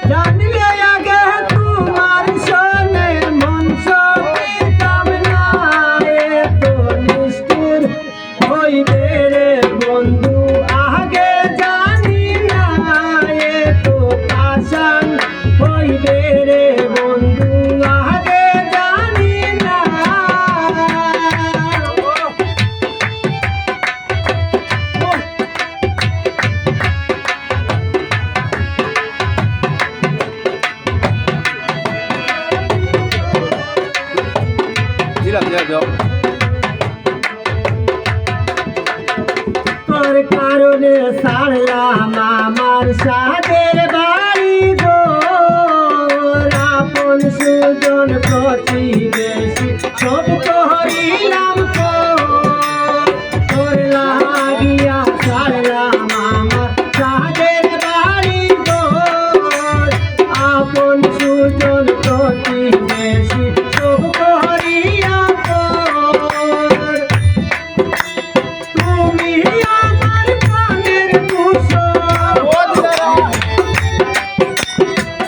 জানলে আগে তোমার শোনে মন সপিতাম না, এত নিষ্ঠুর হইবে রে বন্ধু আগে জানি না, এত পাষাণ হইবে রে বন্ধু আগে জানি না। তোর কারণে ছাড়লাম আমার সাদের বাড়ি গো, আপন সুজন প্রতিবেশী সব করিলাম তো, তোর লাগিয়া ছাড়লাম আমার সাদের বাড়ি গো, আপন সুজন প্রতিবেশী সব করিলাম তো। তুমি আমার প্রাণের ভূষণ,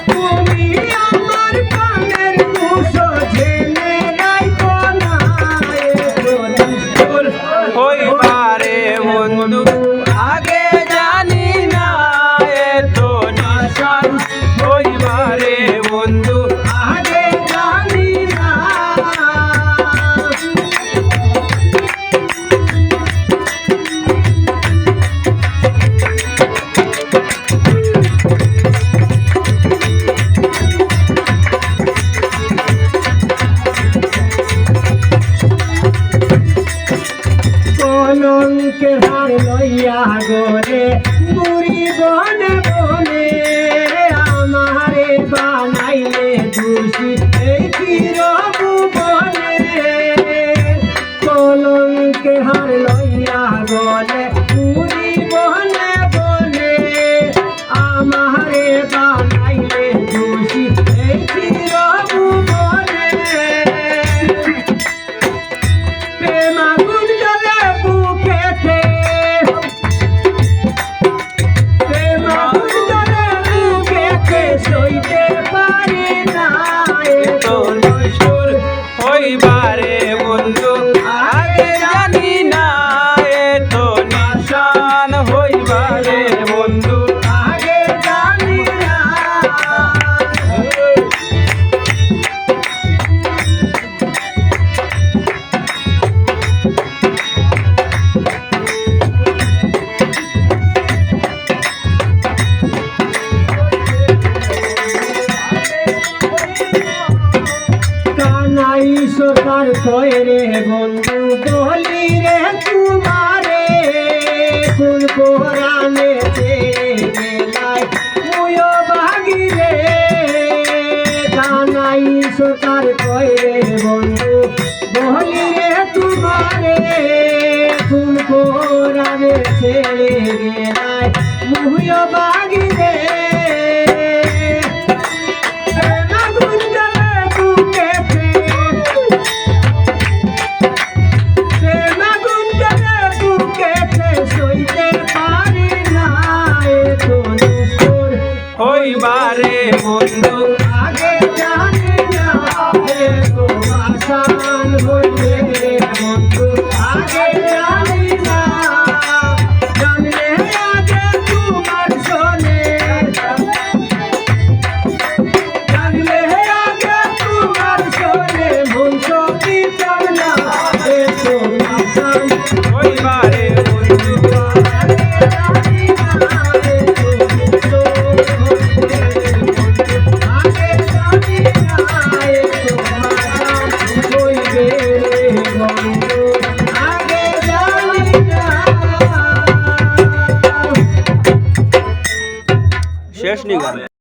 তুমি আমার প্রাণের ভূষণ, জেনে রাখো না এত নিষ্ঠুর হইবারে বন্ধু আগে জানি না, এত নিশান হইবারে বন্ধু আগে জানি না। কলঙ্কের হার লইয়া গোরে বুড়ি বনে বনে, আমারে বানাইলে দোষী এই চিরবু বনে। কলঙ্কের হার লইয়া গলে বুড়ি বনে বনে, আমারে বানাইলে দোষী এই চিরবু বনে। প্রেম আগুন জ্বলে বুকেতে, প্রেম আগুন জ্বলে বুকেতে, সইতে পারি না এত নিষ্ঠুর হইবারে বন্ধু আগে জানি না, এত নিশান হইবারে বন্ধু আগে জানি না। কানাই সরকার কয় রে বন্ধু বলি রে তোমারে, কোন কোরআনে গেলাই মুয়ো ভাগি রে। কানাই সরকার কয় রে বন্ধু বলি রে তোমারে, কোন কোরআনে ছেড়ে গেলাই মুয়ো ভাগি রে। হইবারে বন্ধু আগে জানি না, এত আসান হইবে রে বন্ধু আগে জানি না। জানলে আগে তোমার শোনে, জানলে আগে তোমার শোনে মন সপিতাম না, এত আসান হইবারে বন্ধু শেষ নিগাল।